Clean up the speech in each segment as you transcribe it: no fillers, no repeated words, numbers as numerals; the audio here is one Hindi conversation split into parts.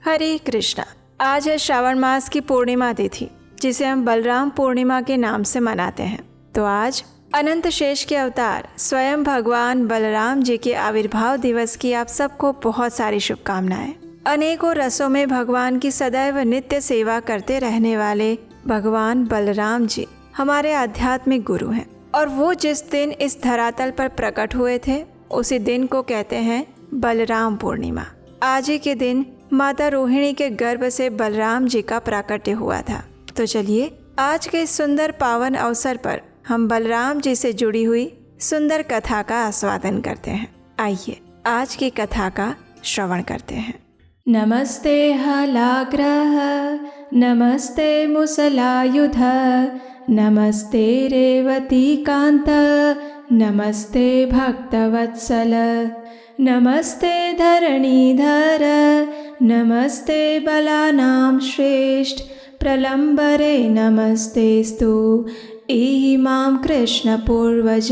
हरे कृष्णा। आज है श्रावण मास की पूर्णिमा तिथि, जिसे हम बलराम पूर्णिमा के नाम से मनाते हैं। तो आज अनंत शेष के अवतार स्वयं भगवान बलराम जी के आविर्भाव दिवस की आप सबको बहुत सारी शुभकामनाएं। अनेकों रसों में भगवान की सदैव नित्य सेवा करते रहने वाले भगवान बलराम जी हमारे आध्यात्मिक गुरु हैं, और वो जिस दिन इस धरातल पर प्रकट हुए थे उसी दिन को कहते हैं बलराम पूर्णिमा। आज ही के दिन माता रोहिणी के गर्भ से बलराम जी का प्राकट्य हुआ था। तो चलिए आज के इस सुंदर पावन अवसर पर हम बलराम जी से जुड़ी हुई सुंदर कथा का आस्वादन करते हैं। आइए आज की कथा का श्रवण करते हैं। नमस्ते हलाग्रह, नमस्ते मुसलायुध, नमस्ते रेवती कांत, नमस्ते भक्तवत्सल, नमस्ते धरणीधर, नमस्ते बलानां श्रेष्ठ, प्रलंबरे नमस्तेस्तु एहि मां कृष्ण पूर्वज।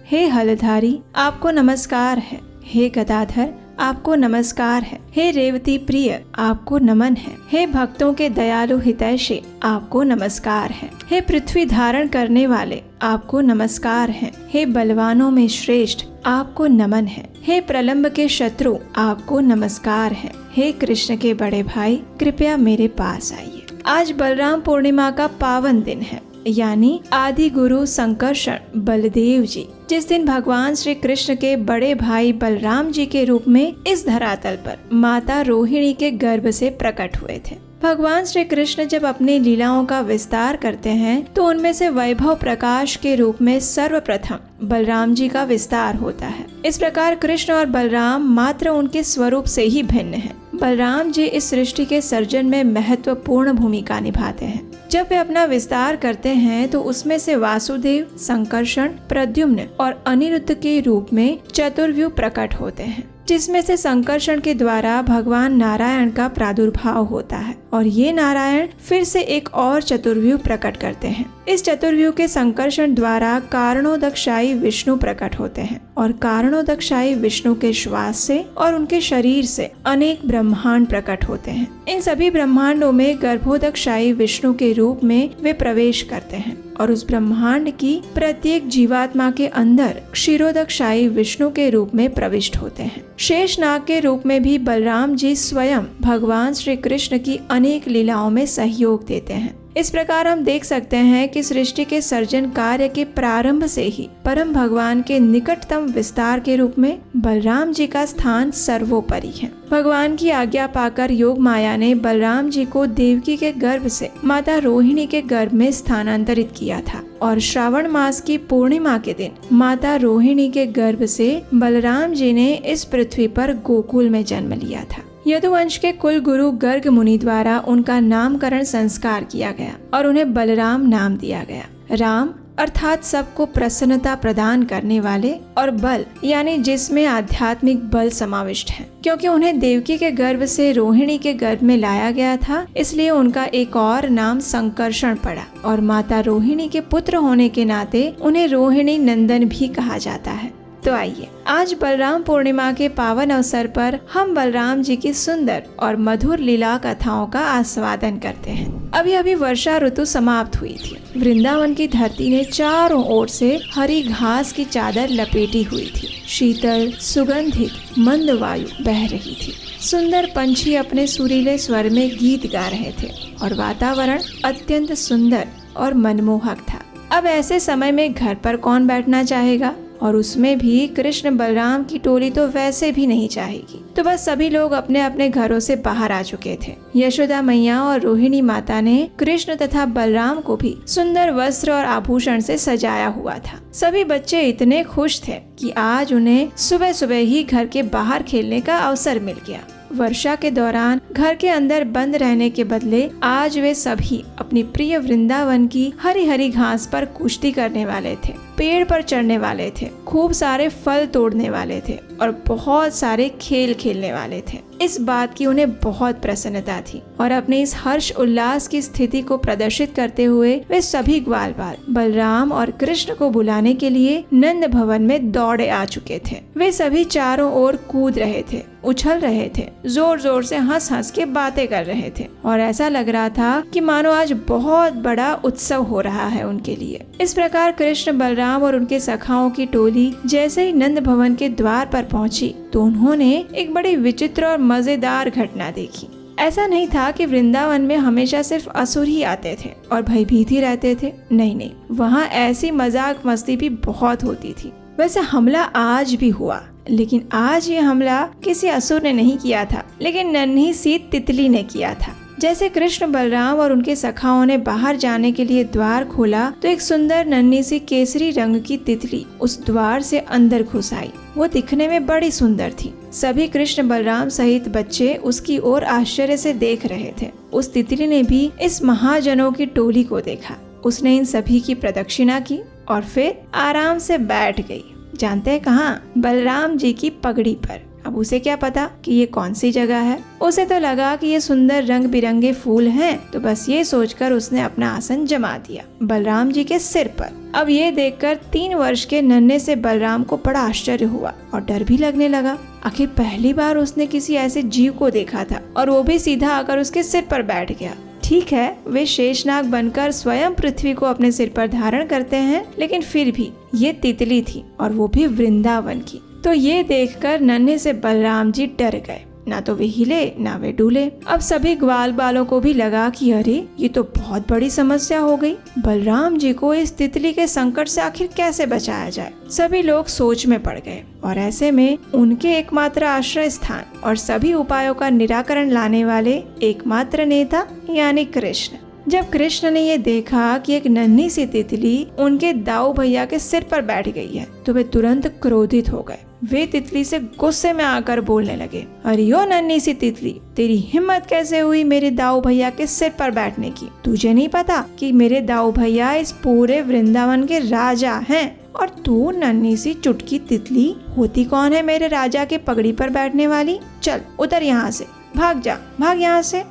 हे हलधारी, आपको नमस्कार है। हे गदाधर, आपको नमस्कार है। हे रेवती प्रिय, आपको नमन है। हे भक्तों के दयालु हितैषी, आपको नमस्कार है। हे पृथ्वी धारण करने वाले, आपको नमस्कार है। हे बलवानों में श्रेष्ठ, आपको नमन है। हे प्रलंब के शत्रु, आपको नमस्कार है। हे कृष्ण के बड़े भाई, कृपया मेरे पास आइए। आज बलराम पूर्णिमा का पावन दिन है, यानी आदि गुरु संकर्षण बलदेव जी जिस दिन भगवान श्री कृष्ण के बड़े भाई बलराम जी के रूप में इस धरातल पर माता रोहिणी के गर्भ से प्रकट हुए थे। भगवान श्री कृष्ण जब अपनी लीलाओं का विस्तार करते हैं तो उनमें से वैभव प्रकाश के रूप में सर्वप्रथम बलराम जी का विस्तार होता है। इस प्रकार कृष्ण और बलराम मात्र उनके स्वरूप से ही भिन्न हैं। बलराम जी इस सृष्टि के सर्जन में महत्वपूर्ण भूमिका निभाते हैं। जब वे अपना विस्तार करते हैं तो उसमें से वासुदेव, संकर्षण, प्रद्युम्न और अनिरुद्ध के रूप में चतुर्व्यूह प्रकट होते हैं, जिसमें से संकर्षण के द्वारा भगवान नारायण का प्रादुर्भाव होता है और ये नारायण फिर से एक और चतुर्व्यूह प्रकट करते हैं। इस चतुर्व्यूह के संकर्षण द्वारा कारणोदकशायी विष्णु प्रकट होते हैं और कारणोदकशायी विष्णु के श्वास से और उनके शरीर से अनेक ब्रह्मांड प्रकट होते हैं। इन सभी ब्रह्मांडों में गर्भोदकशायी विष्णु के रूप में वे प्रवेश करते हैं और उस ब्रह्मांड की प्रत्येक जीवात्मा के अंदर क्षीरोदकशायी विष्णु के रूप में प्रविष्ट होते हैं। शेषनाग के रूप में भी बलराम जी स्वयं भगवान श्री कृष्ण की अनेक लीलाओं में सहयोग देते हैं। इस प्रकार हम देख सकते हैं कि सृष्टि के सर्जन कार्य के प्रारंभ से ही परम भगवान के निकटतम विस्तार के रूप में बलराम जी का स्थान सर्वोपरि है। भगवान की आज्ञा पाकर योग माया ने बलराम जी को देवकी के गर्भ से माता रोहिणी के गर्भ में स्थानांतरित किया था और श्रावण मास की पूर्णिमा के दिन माता रोहिणी के गर्भ से बलराम जी ने इस पृथ्वी पर गोकुल में जन्म लिया था। यदुवंश के कुल गुरु गर्ग मुनि द्वारा उनका नामकरण संस्कार किया गया और उन्हें बलराम नाम दिया गया। राम अर्थात सबको प्रसन्नता प्रदान करने वाले, और बल यानी जिसमें आध्यात्मिक बल समाविष्ट है। क्योंकि उन्हें देवकी के गर्भ से रोहिणी के गर्भ में लाया गया था, इसलिए उनका एक और नाम संकर्षण पड़ा और माता रोहिणी के पुत्र होने के नाते उन्हें रोहिणी नंदन भी कहा जाता है। तो आइए आज बलराम पूर्णिमा के पावन अवसर पर हम बलराम जी की सुंदर और मधुर लीला कथाओं का आस्वादन करते हैं। अभी अभी वर्षा ऋतु समाप्त हुई थी। वृंदावन की धरती ने चारों ओर से हरी घास की चादर लपेटी हुई थी। शीतल सुगंधित मंद वायु बह रही थी। सुंदर पंछी अपने सुरीले स्वर में गीत गा रहे थे और वातावरण अत्यंत सुंदर और मनमोहक था। अब ऐसे समय में घर पर कौन बैठना चाहेगा, और उसमें भी कृष्ण बलराम की टोली तो वैसे भी नहीं चाहेगी। तो बस सभी लोग अपने अपने घरों से बाहर आ चुके थे। यशोदा मैया और रोहिणी माता ने कृष्ण तथा बलराम को भी सुंदर वस्त्र और आभूषण से सजाया हुआ था। सभी बच्चे इतने खुश थे कि आज उन्हें सुबह सुबह ही घर के बाहर खेलने का अवसर मिल गया। वर्षा के दौरान घर के अंदर बंद रहने के बदले आज वे सभी अपनी प्रिय वृंदावन की हरी हरी घास पर कुश्ती करने वाले थे। पेड़ पर चढ़ने वाले थे, खूब सारे फल तोड़ने वाले थे और बहुत सारे खेल खेलने वाले थे। इस बात की उन्हें बहुत प्रसन्नता थी और अपने इस हर्ष उल्लास की स्थिति को प्रदर्शित करते हुए वे सभी ग्वाल बाल बलराम और कृष्ण को बुलाने के लिए नंद भवन में दौड़े आ चुके थे। वे सभी चारों ओर कूद रहे थे, उछल रहे थे, जोर जोर से हंस हंस के बातें कर रहे थे और ऐसा लग रहा था कि मानो आज बहुत बड़ा उत्सव हो रहा है उनके लिए। इस प्रकार कृष्ण, बलराम और उनके सखाओं की टोली जैसे ही नंद भवन के द्वार पर पहुंची तो उन्होंने एक बड़ी विचित्र और मजेदार घटना देखी। ऐसा नहीं था कि वृंदावन में हमेशा सिर्फ असुर ही आते थे और भयभीत ही रहते थे। नहीं, वहाँ ऐसी मजाक मस्ती भी बहुत होती थी। वैसे हमला आज भी हुआ, लेकिन आज ये हमला किसी असुर ने नहीं किया था, लेकिन नन्ही सी तितली ने किया था। जैसे कृष्ण, बलराम और उनके सखाओं ने बाहर जाने के लिए द्वार खोला तो एक सुंदर नन्ही सी केसरी रंग की तितली उस द्वार से अंदर घुस आई। वो दिखने में बड़ी सुंदर थी। सभी कृष्ण, बलराम सहित बच्चे उसकी ओर आश्चर्य से देख रहे थे। उस तितली ने भी इस महाजनों की टोली को देखा। उसने इन सभी की प्रदक्षिणा की और फिर आराम से बैठ गई। जानते हैं कहाँ? बलराम जी की पगड़ी पर। अब उसे क्या पता कि ये कौन सी जगह है। उसे तो लगा कि ये सुंदर रंग बिरंगे फूल हैं, तो बस ये सोचकर उसने अपना आसन जमा दिया बलराम जी के सिर पर। अब ये देखकर 3 वर्ष के नन्हे से बलराम को बड़ा आश्चर्य हुआ और डर भी लगने लगा। आखिर पहली बार उसने किसी ऐसे जीव को देखा था और वो भी सीधा आकर उसके सिर पर बैठ गया। ठीक है, वे शेषनाग बनकर स्वयं पृथ्वी को अपने सिर पर धारण करते हैं, लेकिन फिर भी ये तितली थी और वो भी वृंदावन की। तो ये देखकर नन्हे से बलराम जी डर गए। ना तो वे हिले ना वे डूले। अब सभी ग्वाल बालों को भी लगा कि अरे ये तो बहुत बड़ी समस्या हो गई। बलराम जी को इस तितली के संकट से आखिर कैसे बचाया जाए। सभी लोग सोच में पड़ गए और ऐसे में उनके एकमात्र आश्रय स्थान और सभी उपायों का निराकरण लाने वाले एकमात्र नेता यानी कृष्ण। जब कृष्ण ने ये देखा कि एक नन्ही सी तितली उनके दाऊ भैया के सिर पर बैठ गई है तो वे तुरंत क्रोधित हो गए। वे तितली से गुस्से में आकर बोलने लगे, अरे यो नन्ही सी तितली, तेरी हिम्मत कैसे हुई मेरे दाऊ भैया के सिर पर बैठने की? तुझे नहीं पता कि मेरे दाऊ भैया इस पूरे वृंदावन के राजा हैं और तू नन्ही सी चुटकी तितली होती कौन है मेरे राजा के पगड़ी पर बैठने वाली? चल उतर यहाँ से, भाग जा, भाग यहाँ से।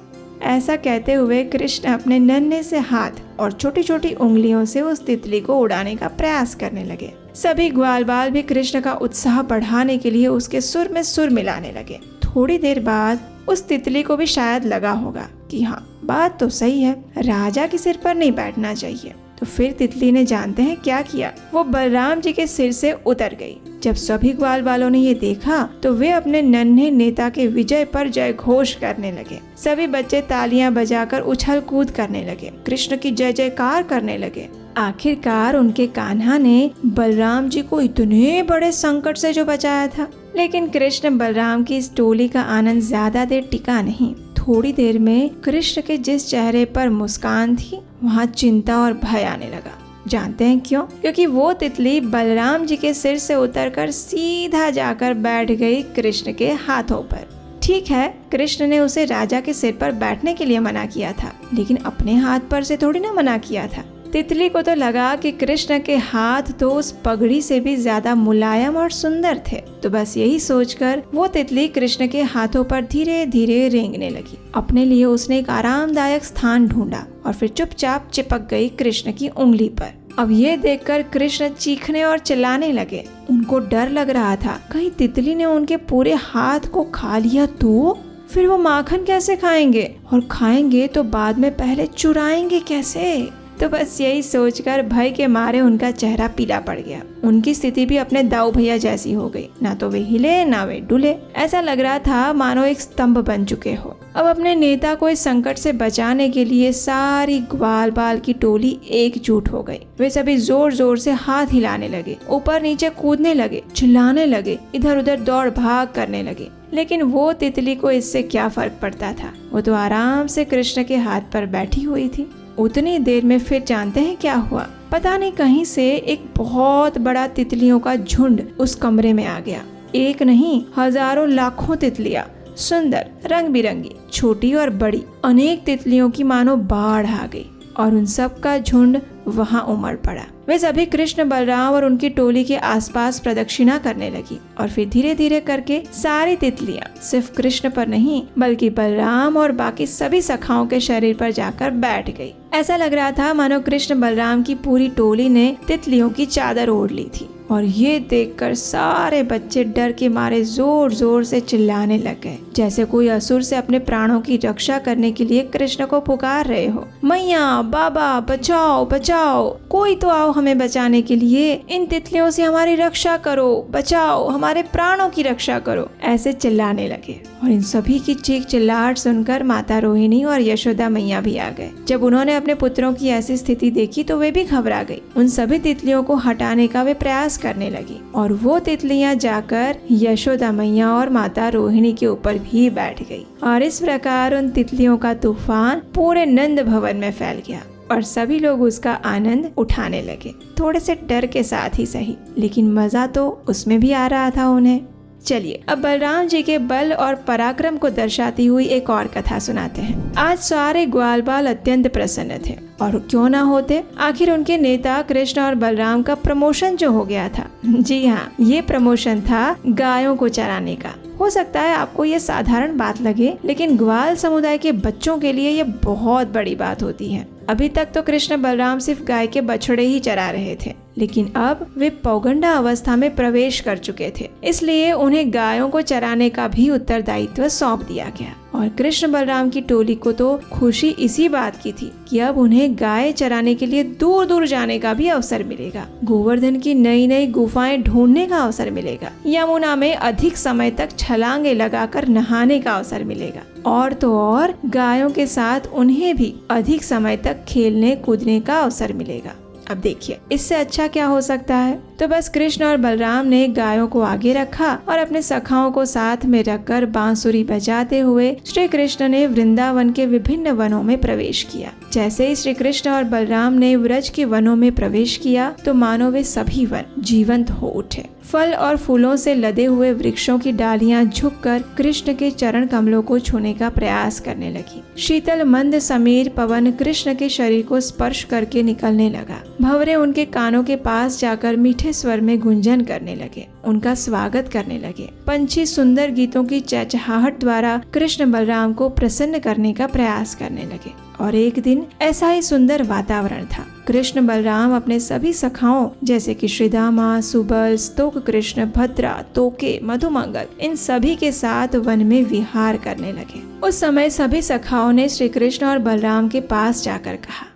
ऐसा कहते हुए कृष्ण अपने नन्हे से हाथ और छोटी छोटी उंगलियों से उस तितली को उड़ाने का प्रयास करने लगे। सभी ग्वाल बाल भी कृष्ण का उत्साह बढ़ाने के लिए उसके सुर में सुर मिलाने लगे। थोड़ी देर बाद उस तितली को भी शायद लगा होगा कि हाँ, बात तो सही है, राजा के सिर पर नहीं बैठना चाहिए। तो फिर तितली ने जानते हैं क्या किया, वो बलराम जी के सिर से उतर गई। जब सभी ग्वाल बालों ने ये देखा तो वे अपने नन्हे नेता के विजय पर जय घोष करने लगे। सभी बच्चे तालियां बजाकर उछल कूद करने लगे, कृष्ण की जय जयकार करने लगे। आखिरकार उनके कान्हा ने बलराम जी को इतने बड़े संकट से जो बचाया था। लेकिन कृष्ण बलराम की इस टोली का आनंद ज्यादा देर टिका नहीं। थोड़ी देर में कृष्ण के जिस चेहरे पर मुस्कान थी वहाँ चिंता और भय आने लगा। जानते हैं क्यों? क्योंकि वो तितली बलराम जी के सिर से उतरकर सीधा जाकर बैठ गई कृष्ण के हाथों पर। ठीक है, कृष्ण ने उसे राजा के सिर पर बैठने के लिए मना किया था, लेकिन अपने हाथ पर से थोड़ी ना मना किया था। तितली को तो लगा कि कृष्ण के हाथ तो उस पगड़ी से भी ज्यादा मुलायम और सुंदर थे। तो बस यही सोचकर वो तितली कृष्ण के हाथों पर धीरे धीरे रेंगने लगी। अपने लिए उसने एक आरामदायक स्थान ढूंढा और फिर चुपचाप चिपक गई कृष्ण की उंगली पर। अब ये देखकर कृष्ण चीखने और चिल्लाने लगे। उनको डर लग रहा था कहीं तितली ने उनके पूरे हाथ को खा लिया तो फिर वो माखन कैसे खाएंगे, और खाएंगे तो बाद में पहले चुराएंगे कैसे। तो बस यही सोचकर भय के मारे उनका चेहरा पीला पड़ गया। उनकी स्थिति भी अपने दाऊ भैया जैसी हो गई। ना तो वे हिले ना वे डुले। ऐसा लग रहा था मानो एक स्तंभ बन चुके हो। अब अपने नेता को इस संकट से बचाने के लिए सारी ग्वाल बाल की टोली एकजुट हो गई। वे सभी जोर जोर से हाथ हिलाने लगे, ऊपर नीचे कूदने लगे, चिल्लाने लगे, इधर उधर दौड़ भाग करने लगे। लेकिन वो तितली को इससे क्या फर्क पड़ता था, वो तो आराम से कृष्ण के हाथ पर बैठी हुई थी। उतनी देर में फिर जानते हैं क्या हुआ? पता नहीं कहीं से एक बहुत बड़ा तितलियों का झुंड उस कमरे में आ गया। एक नहीं, हजारों लाखों तितलियां, सुंदर, रंग बिरंगी, छोटी और बड़ी, अनेक तितलियों की मानो बाढ़ आ गई और उन सब का झुंड वहाँ उमड़ पड़ा। वे सभी कृष्ण, बलराम और उनकी टोली के आसपास प्रदक्षिणा करने लगी और फिर धीरे धीरे करके सारी तितलियां सिर्फ कृष्ण पर नहीं बल्कि बलराम और बाकी सभी सखाओं के शरीर पर जाकर बैठ गई। ऐसा लग रहा था मानो कृष्ण बलराम की पूरी टोली ने तितलियों की चादर ओढ़ ली थी। और ये देखकर सारे बच्चे डर के मारे जोर जोर से चिल्लाने लग गए, जैसे कोई असुर से अपने प्राणों की रक्षा करने के लिए कृष्ण को पुकार रहे हो। मैया, बाबा, बचाओ बचाओ, कोई तो आओ हमें बचाने के लिए, इन तितलियों से हमारी रक्षा करो, बचाओ, हमारे प्राणों की रक्षा करो, ऐसे चिल्लाने लगे। और इन सभी की चीख चिल्लाहट सुनकर माता रोहिणी और यशोदा मैया भी आ गए। जब उन्होंने अपने पुत्रों की ऐसी स्थिति देखी तो वे भी घबरा गई। उन सभी तितलियों को हटाने का वे प्रयास करने लगी और वो तितलियां जाकर यशोदा मैया और माता रोहिणी के ऊपर भी बैठ गई। और इस प्रकार उन तितलियों का तूफान पूरे नंद भवन में फैल गया और सभी लोग उसका आनंद उठाने लगे, थोड़े से डर के साथ ही सही, लेकिन मजा तो उसमें भी आ रहा था उन्हें। चलिए अब बलराम जी के बल और पराक्रम को दर्शाती हुई एक और कथा सुनाते हैं। आज सारे ग्वाल बाल अत्यंत प्रसन्न थे, और क्यों ना होते, आखिर उनके नेता कृष्ण और बलराम का प्रमोशन जो हो गया था। जी हाँ, ये प्रमोशन था गायों को चराने का। हो सकता है आपको ये साधारण बात लगे, लेकिन ग्वाल समुदाय के बच्चों के लिए ये बहुत बड़ी बात होती है। अभी तक तो कृष्ण बलराम सिर्फ गाय के बछड़े ही चरा रहे थे, लेकिन अब वे पौगंडा अवस्था में प्रवेश कर चुके थे, इसलिए उन्हें गायों को चराने का भी उत्तरदायित्व सौंप दिया गया। और कृष्ण बलराम की टोली को तो खुशी इसी बात की थी कि अब उन्हें गाय चराने के लिए दूर दूर जाने का भी अवसर मिलेगा, गोवर्धन की नई नई गुफाएं ढूंढने का अवसर मिलेगा, यमुना में अधिक समय तक छलांगे लगाकर नहाने का अवसर मिलेगा, और तो और गायों के साथ उन्हें भी अधिक समय तक खेलने कूदने का अवसर मिलेगा। अब देखिए इससे अच्छा क्या हो सकता है। तो बस कृष्ण और बलराम ने गायों को आगे रखा और अपने सखाओं को साथ में रखकर बांसुरी बजाते हुए श्री कृष्ण ने वृंदावन के विभिन्न वनों में प्रवेश किया। जैसे ही श्री कृष्ण और बलराम ने व्रज के वनों में प्रवेश किया तो मानो वे सभी वन जीवंत हो उठे। फल और फूलों से लदे हुए वृक्षों की डालियां झुककर कृष्ण के चरण कमलों को छूने का प्रयास करने लगी। शीतल मंद समीर पवन कृष्ण के शरीर को स्पर्श करके निकलने लगा। भंवरे उनके कानों के पास जाकर मीठे स्वर में गुंजन करने लगे, उनका स्वागत करने लगे। पंछी सुंदर गीतों की चहचहाहट द्वारा कृष्ण बलराम को प्रसन्न करने का प्रयास करने लगे। और एक दिन ऐसा ही सुंदर वातावरण था। कृष्ण बलराम अपने सभी सखाओं जैसे कि श्रीदामा, सुबल, स्तोक कृष्ण, भद्रा, तोके, मधुमंगल, इन सभी के साथ वन में विहार करने लगे। उस समय सभी सखाओं ने श्री कृष्ण और बलराम के पास जाकर कहा,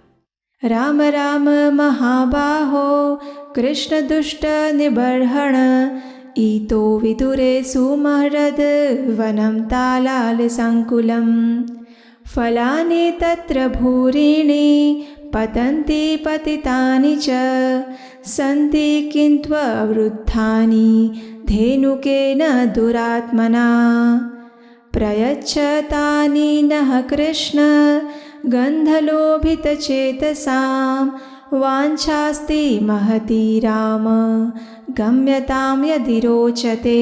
राम राम महाबाहो कृष्ण दुष्ट निबर्हण, ईतो विदुरे सुमहृद वनम तालाल संकुलम, फलानि तत्र भूरिणि पतन्ति पतितानि च, सन्ति किन्त्ववृद्धानि धेनुकेन दुरात्मना, प्रयच्छतानि नः कृष्ण गन्धलोभितचेतसां, वाञ्छास्ति महती राम गम्यतां यदि रोचते।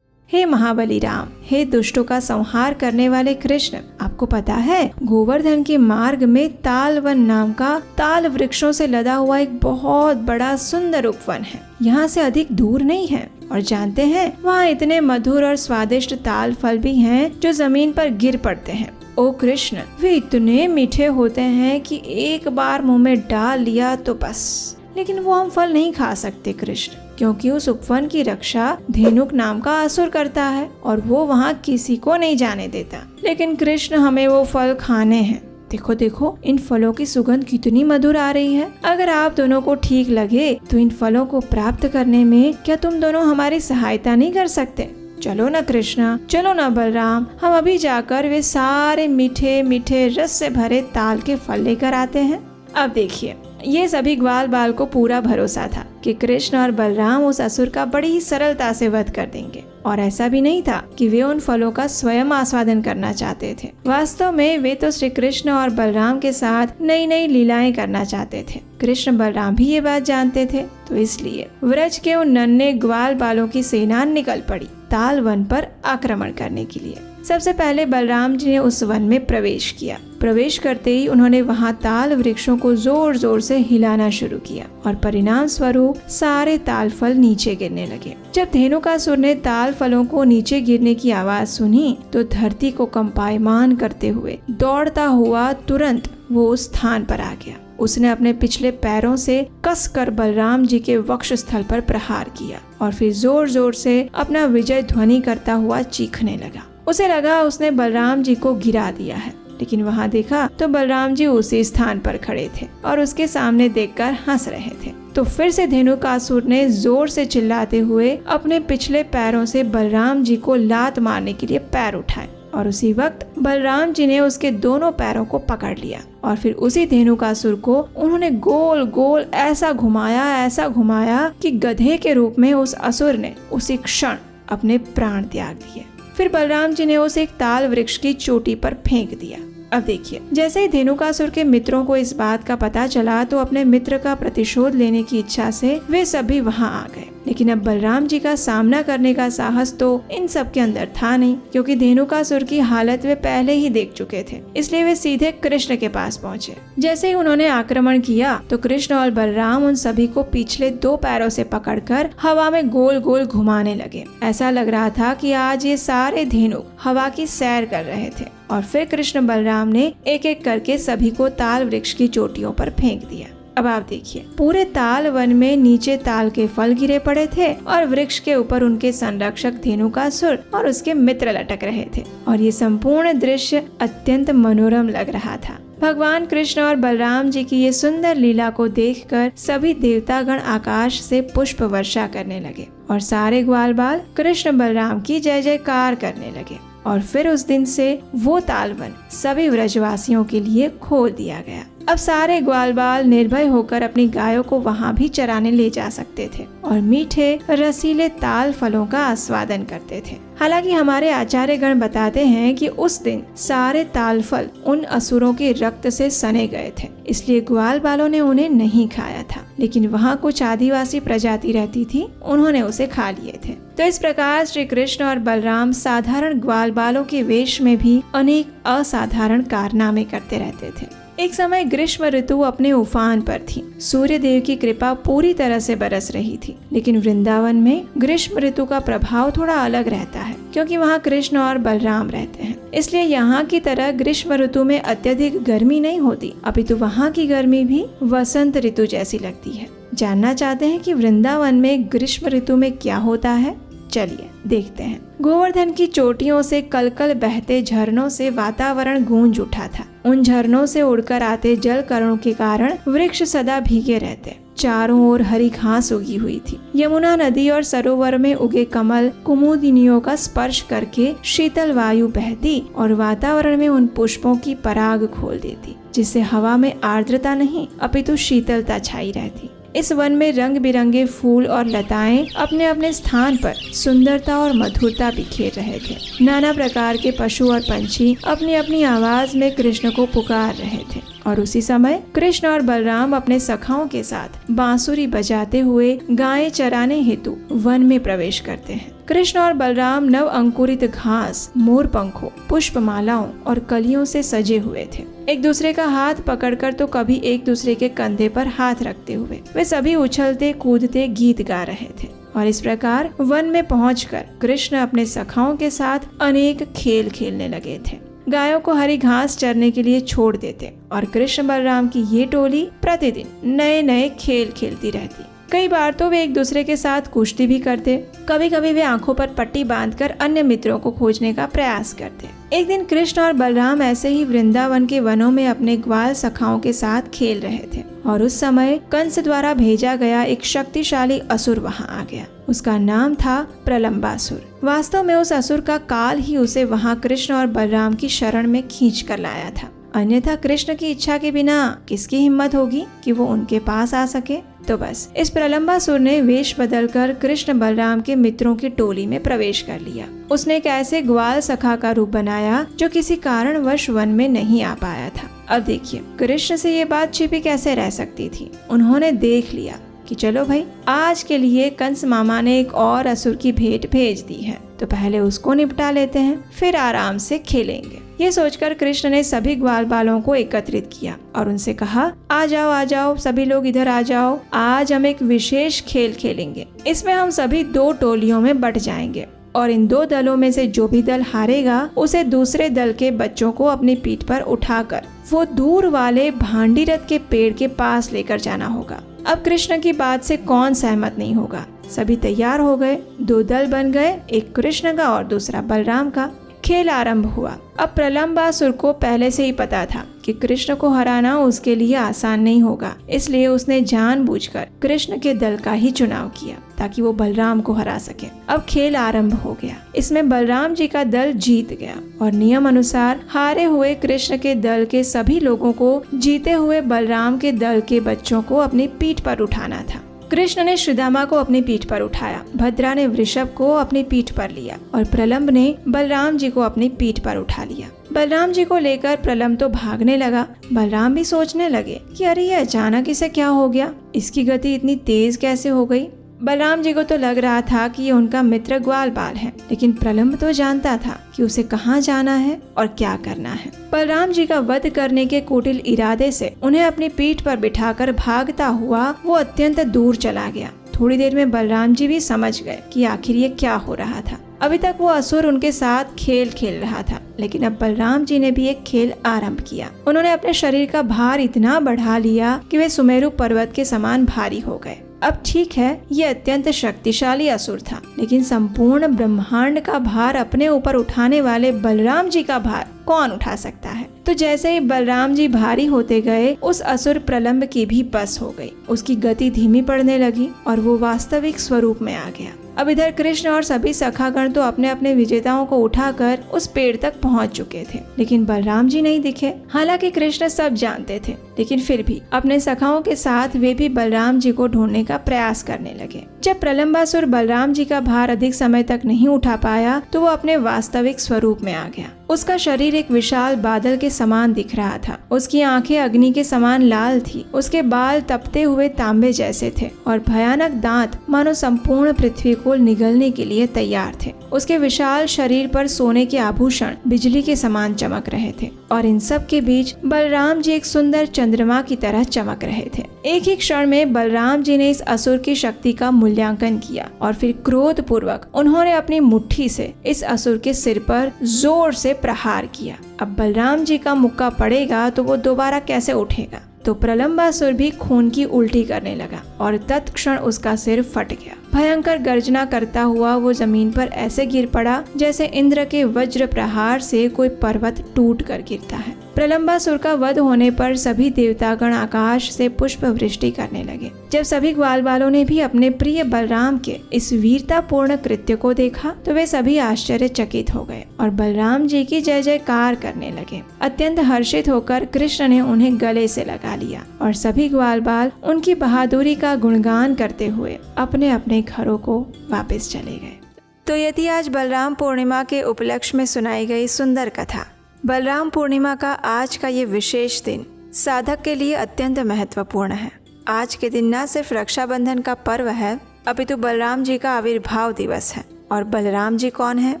हे महाबली राम, हे दुष्टों का संहार करने वाले कृष्ण, आपको पता है गोवर्धन के मार्ग में तालवन नाम का ताल वृक्षों से लदा हुआ एक बहुत बड़ा सुंदर उपवन है। यहाँ से अधिक दूर नहीं है, और जानते हैं वहाँ इतने मधुर और स्वादिष्ट ताल फल भी हैं जो जमीन पर गिर पड़ते हैं। ओ कृष्ण, वे इतने मीठे होते हैं कि एक बार मुंह में डाल लिया तो बस, लेकिन वो हम फल नहीं खा सकते कृष्ण, क्योंकि उस उपवन की रक्षा धेनुक नाम का असुर करता है और वो वहाँ किसी को नहीं जाने देता। लेकिन कृष्ण, हमें वो फल खाने हैं। देखो देखो, इन फलों की सुगंध कितनी मधुर आ रही है। अगर आप दोनों को ठीक लगे तो इन फलों को प्राप्त करने में क्या तुम दोनों हमारी सहायता नहीं कर सकते? चलो ना कृष्णा, चलो ना बलराम, हम अभी जाकर वे सारे मीठे मीठे रस से भरे ताल के फल लेकर आते हैं। अब देखिए, ये सभी ग्वाल बाल को पूरा भरोसा था कि कृष्ण और बलराम उस असुर का बड़ी ही सरलता से वध कर देंगे, और ऐसा भी नहीं था कि वे उन फलों का स्वयं आस्वादन करना चाहते थे। वास्तव में वे तो श्री कृष्ण और बलराम के साथ नई नई लीलाएं करना चाहते थे। कृष्ण बलराम भी ये बात जानते थे, तो इसलिए व्रज के उन नन्हे ग्वाल बालों की सेना निकल पड़ी ताल वन पर आक्रमण करने के लिए। सबसे पहले बलराम जी ने उस वन में प्रवेश किया। प्रवेश करते ही उन्होंने वहां ताल वृक्षों को जोर जोर से हिलाना शुरू किया और परिणाम स्वरूप सारे ताल फल नीचे गिरने लगे। जब धेनुकासुर ने ताल फलों को नीचे गिरने की आवाज सुनी तो धरती को कंपायमान करते हुए दौड़ता हुआ तुरंत वो उस स्थान पर आ गया। उसने अपने पिछले पैरों से कसकर बलराम जी के वक्ष स्थल पर प्रहार किया और फिर जोर जोर से अपना विजय ध्वनि करता हुआ चीखने लगा। उसे लगा उसने बलराम जी को गिरा दिया है, लेकिन वहाँ देखा तो बलराम जी उसी स्थान पर खड़े थे और उसके सामने देखकर हंस रहे थे। तो फिर से धेनुकासुर ने जोर से चिल्लाते हुए अपने पिछले पैरों से बलराम जी को लात मारने के लिए पैर उठाए और उसी वक्त बलराम जी ने उसके दोनों पैरों को पकड़ लिया और फिर उसी धेनुकासुर को उन्होंने गोल गोल ऐसा घुमाया कि गधे के रूप में उस असुर ने उसी क्षण अपने प्राण त्याग दिए। फिर बलराम जी ने उसे एक ताल वृक्ष की चोटी पर फेंक दिया। अब देखिए, जैसे ही धेनुकासुर के मित्रों को इस बात का पता चला तो अपने मित्र का प्रतिशोध लेने की इच्छा से वे सभी वहां आ गए। लेकिन अब बलराम जी का सामना करने का साहस तो इन सब के अंदर था नहीं, क्योंकि धेनुकासुर की हालत वे पहले ही देख चुके थे। इसलिए वे सीधे कृष्ण के पास पहुँचे। जैसे ही उन्होंने आक्रमण किया तो कृष्ण और बलराम उन सभी को पिछले 2 पैरों से पकड़कर हवा में गोल गोल घुमाने लगे। ऐसा लग रहा था कि आज ये सारे धेनुक हवा की सैर कर रहे थे। और फिर कृष्ण बलराम ने एक एक करके सभी को ताल वृक्ष की चोटियों पर फेंक दिया। अब आप देखिए, पूरे ताल वन में नीचे ताल के फल गिरे पड़े थे और वृक्ष के ऊपर उनके संरक्षक धेनुकासुर और उसके मित्र लटक रहे थे और ये संपूर्ण दृश्य अत्यंत मनोरम लग रहा था। भगवान कृष्ण और बलराम जी की ये सुंदर लीला को देखकर सभी देवतागण आकाश से पुष्प वर्षा करने लगे और सारे ग्वाल बाल कृष्ण बलराम की जय जयकार करने लगे। और फिर उस दिन से वो तालवन सभी व्रजवासियों के लिए खोल दिया गया। अब सारे ग्वाल बाल निर्भय होकर अपनी गायों को वहाँ भी चराने ले जा सकते थे और मीठे रसीले ताल फलों का आस्वादन करते थे। हालांकि हमारे आचार्यगण बताते हैं कि उस दिन सारे ताल फल उन असुरों के रक्त से सने गए थे, इसलिए ग्वाल बालों ने उन्हें नहीं खाया था। लेकिन वहाँ कुछ आदिवासी प्रजाति रहती थी, उन्होंने उसे खा लिए थे। तो इस प्रकार श्री कृष्ण और बलराम साधारण ग्वाल बालों के वेश में भी अनेक असाधारण कारनामे करते रहते थे। एक समय ग्रीष्म ऋतु अपने उफान पर थी। सूर्य देव की कृपा पूरी तरह से बरस रही थी। लेकिन वृंदावन में ग्रीष्म ऋतु का प्रभाव थोड़ा अलग रहता है, क्योंकि वहाँ कृष्ण और बलराम रहते हैं। इसलिए यहाँ की तरह ग्रीष्म ऋतु में अत्यधिक गर्मी नहीं होती, अपितु वहाँ की गर्मी भी वसंत ऋतु जैसी लगती है। जानना चाहते हैं कि वृंदावन में ग्रीष्म ऋतु में क्या होता है? चलिए देखते हैं। गोवर्धन की चोटियों से कलकल बहते झरनों से वातावरण गूंज उठा था। उन झरनों से उड़कर आते जल कणों के कारण वृक्ष सदा भीगे रहते। चारों ओर हरी घास उगी हुई थी। यमुना नदी और सरोवर में उगे कमल कुमुदिनियों का स्पर्श करके शीतल वायु बहती और वातावरण में उन पुष्पों की पराग खोल देती, जिससे हवा में आर्द्रता नहीं अपितु शीतलता छाई रहती। इस वन में रंग बिरंगे फूल और लताएं अपने अपने स्थान पर सुंदरता और मधुरता बिखेर रहे थे। नाना प्रकार के पशु और पंछी अपनी अपनी आवाज में कृष्ण को पुकार रहे थे और उसी समय कृष्ण और बलराम अपने सखाओं के साथ बांसुरी बजाते हुए गायें चराने हेतु वन में प्रवेश करते हैं। कृष्ण और बलराम नव अंकुरित घास, मोर पंखों, पुष्प मालाओं और कलियों से सजे हुए थे। एक दूसरे का हाथ पकड़कर तो कभी एक दूसरे के कंधे पर हाथ रखते हुए वे सभी उछलते कूदते गीत गा रहे थे। और इस प्रकार वन में पहुंचकर कृष्ण अपने सखाओं के साथ अनेक खेल खेलने लगे थे। गायों को हरी घास चरने के लिए छोड़ देते और कृष्ण बलराम की ये टोली प्रतिदिन नए नए खेल खेलती रहती। कई बार तो वे एक दूसरे के साथ कुश्ती भी करते। कभी कभी वे आंखों पर पट्टी बांधकर अन्य मित्रों को खोजने का प्रयास करते। एक दिन कृष्ण और बलराम ऐसे ही वृंदावन के वनों में अपने ग्वाल सखाओं के साथ खेल रहे थे और उस समय कंस द्वारा भेजा गया एक शक्तिशाली असुर वहां आ गया। उसका नाम था प्रलंबासुर। वास्तव में उस असुर का काल ही उसे वहां कृष्ण और बलराम की शरण में खींच कर लाया था। अन्यथा कृष्ण की इच्छा के बिना किसकी हिम्मत होगी कि वो उनके पास आ सके। तो बस इस प्रलंबासुर ने वेश बदलकर कृष्ण बलराम के मित्रों की टोली में प्रवेश कर लिया। उसने एक ऐसे ग्वाल सखा का रूप बनाया जो किसी कारणवश वन में नहीं आ पाया था। अब देखिए, कृष्ण से ये बात छिपी कैसे रह सकती थी। उन्होंने देख लिया कि चलो भाई, आज के लिए कंस मामा ने एक और असुर की भेंट भेज दी है, तो पहले उसको निपटा लेते हैं, फिर आराम से खेलेंगे। ये सोचकर कृष्ण ने सभी ग्वाल बालों को एकत्रित किया और उनसे कहा, आ जाओ सभी लोग इधर आ जाओ, आज हम एक विशेष खेल खेलेंगे। इसमें हम सभी 2 टोलियों में बट जाएंगे और इन 2 दलों में से जो भी दल हारेगा उसे दूसरे दल के बच्चों को अपनी पीठ पर उठाकर वो दूर वाले भांडीरथ के पेड़ के पास लेकर जाना होगा। अब कृष्ण की बात से कौन सहमत नहीं होगा। सभी तैयार हो गए, 2 दल बन गए, एक कृष्ण का और दूसरा बलराम का। खेल आरंभ हुआ। अब प्रलंबासुर को पहले से ही पता था कि कृष्ण को हराना उसके लिए आसान नहीं होगा, इसलिए उसने जानबूझकर कृष्ण के दल का ही चुनाव किया ताकि वो बलराम को हरा सके। अब खेल आरंभ हो गया। इसमें बलराम जी का दल जीत गया और नियम अनुसार हारे हुए कृष्ण के दल के सभी लोगों को जीते हुए बलराम के दल के बच्चों को अपनी पीठ पर उठाना था। कृष्ण ने श्रीदामा को अपनी पीठ पर उठाया, भद्रा ने वृषभ को अपनी पीठ पर लिया और प्रलंब ने बलराम जी को अपनी पीठ पर उठा लिया। बलराम जी को लेकर प्रलंब तो भागने लगा। बलराम भी सोचने लगे कि अरे ये अचानक इसे क्या हो गया, इसकी गति इतनी तेज कैसे हो गई। बलराम जी को तो लग रहा था कि ये उनका मित्र ग्वाल बाल है, लेकिन प्रलंब तो जानता था कि उसे कहाँ जाना है और क्या करना है। बलराम जी का वध करने के कुटिल इरादे से उन्हें अपनी पीठ पर बिठाकर भागता हुआ वो अत्यंत दूर चला गया। थोड़ी देर में बलराम जी भी समझ गए कि आखिर ये क्या हो रहा था। अभी तक वो असुर उनके साथ खेल खेल रहा था, लेकिन अब बलराम जी ने भी एक खेल आरंभ किया। उन्होंने अपने शरीर का भार इतना बढ़ा लिया कि वे सुमेरु पर्वत के समान भारी हो गए। अब ठीक है, ये अत्यंत शक्तिशाली असुर था, लेकिन संपूर्ण ब्रह्मांड का भार अपने ऊपर उठाने वाले बलराम जी का भार कौन उठा सकता है। तो जैसे ही बलराम जी भारी होते गए, उस असुर प्रलंब की भी बस हो गई। उसकी गति धीमी पड़ने लगी और वो वास्तविक स्वरूप में आ गया। अब इधर कृष्ण और सभी सखागण तो अपने अपने विजेताओं को उठाकर उस पेड़ तक पहुंच चुके थे, लेकिन बलराम जी नहीं दिखे। हालांकि कृष्ण सब जानते थे, लेकिन फिर भी अपने सखाओं के साथ वे भी बलराम जी को ढूंढने का प्रयास करने लगे। जब प्रलंबासुर बलराम जी का भार अधिक समय तक नहीं उठा पाया, तो वो अपने वास्तविक स्वरूप में आ गया। उसका शरीर एक विशाल बादल के समान दिख रहा था। उसकी आंखें अग्नि के समान लाल थी। उसके बाल तपते हुए तांबे जैसे थे और भयानक दांत मानो संपूर्ण पृथ्वी को निगलने के लिए तैयार थे। उसके विशाल शरीर पर सोने के आभूषण बिजली के समान चमक रहे थे और इन सब के बीच बलराम जी एक सुंदर चंद्रमा की तरह चमक रहे थे। एक ही क्षण में बलराम जी ने इस असुर की शक्ति का मूल्यांकन किया और फिर क्रोध पूर्वक उन्होंने अपनी मुट्ठी से इस असुर के सिर पर जोर से प्रहार किया। अब बलराम जी का मुक्का पड़ेगा तो वो दोबारा कैसे उठेगा। तो प्रलंबासुर भी खून की उल्टी करने लगा और तत्क्षण उसका सिर फट गया। भयंकर गर्जना करता हुआ वो जमीन पर ऐसे गिर पड़ा जैसे इंद्र के वज्र प्रहार से कोई पर्वत टूट कर गिरता है। प्रलंबासुर का वध होने पर सभी देवतागण आकाश से पुष्प वृष्टि करने लगे। जब सभी ग्वाल बालों ने भी अपने प्रिय बलराम के इस वीरतापूर्ण कृत्य को देखा तो वे सभी आश्चर्यचकित हो गए और बलराम जी की जय जयकार करने लगे। अत्यंत हर्षित होकर कृष्ण ने उन्हें गले से लगा लिया और सभी ग्वाल बाल उनकी बहादुरी का गुणगान करते हुए अपने अपने घरों को वापस चले गए। तो यदि आज बलराम पूर्णिमा के उपलक्ष्य में सुनाई गई सुंदर कथा, बलराम पूर्णिमा का आज का ये विशेष दिन साधक के लिए अत्यंत महत्वपूर्ण है। आज के दिन न सिर्फ रक्षाबंधन का पर्व है, अपितु बलराम जी का आविर्भाव दिवस है। और बलराम जी कौन है?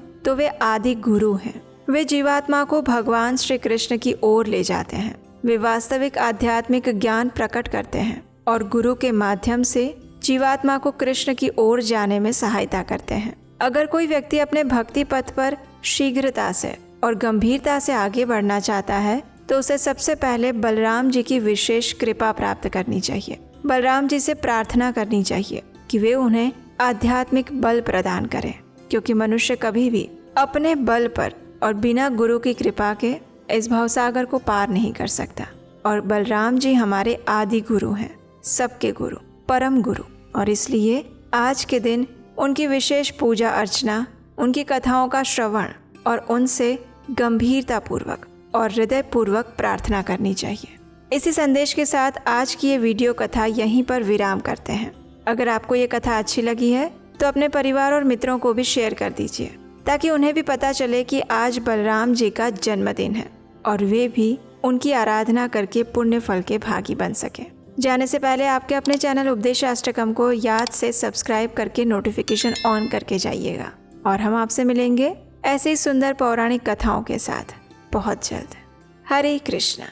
तो वे आदि गुरु हैं। वे जीवात्मा को भगवान श्री कृष्ण की ओर ले जाते हैं। वे वास्तविक आध्यात्मिक ज्ञान प्रकट करते हैं और गुरु के माध्यम से जीवात्मा को कृष्ण की ओर जाने में सहायता करते हैं। अगर कोई व्यक्ति अपने भक्ति पथ पर शीघ्रता से और गंभीरता से आगे बढ़ना चाहता है तो उसे सबसे पहले बलराम जी की विशेष कृपा प्राप्त करनी चाहिए। बलराम जी से प्रार्थना करनी चाहिए कि वे उन्हें आध्यात्मिक बल प्रदान करें, क्योंकि मनुष्य कभी भी अपने बल पर और बिना गुरु की कृपा के इस भवसागर को पार नहीं कर सकता। और बलराम जी हमारे आदि गुरु हैं, सबके गुरु, परम गुरु। और इसलिए आज के दिन उनकी विशेष पूजा अर्चना, उनकी कथाओं का श्रवण और उनसे गंभीरता पूर्वक और हृदय पूर्वक प्रार्थना करनी चाहिए। इसी संदेश के साथ आज की ये वीडियो कथा यहीं पर विराम करते हैं। अगर आपको ये कथा अच्छी लगी है तो अपने परिवार और मित्रों को भी शेयर कर दीजिए, ताकि उन्हें भी पता चले कि आज बलराम जी का जन्मदिन है और वे भी उनकी आराधना करके पुण्य फल के भागी बन सके। जाने से पहले आपके अपने चैनल उपदेशाष्टकम को याद से सब्सक्राइब करके नोटिफिकेशन ऑन करके जाइएगा। और हम आपसे मिलेंगे ऐसे ही सुंदर पौराणिक कथाओं के साथ बहुत जल्द। हरे कृष्णा।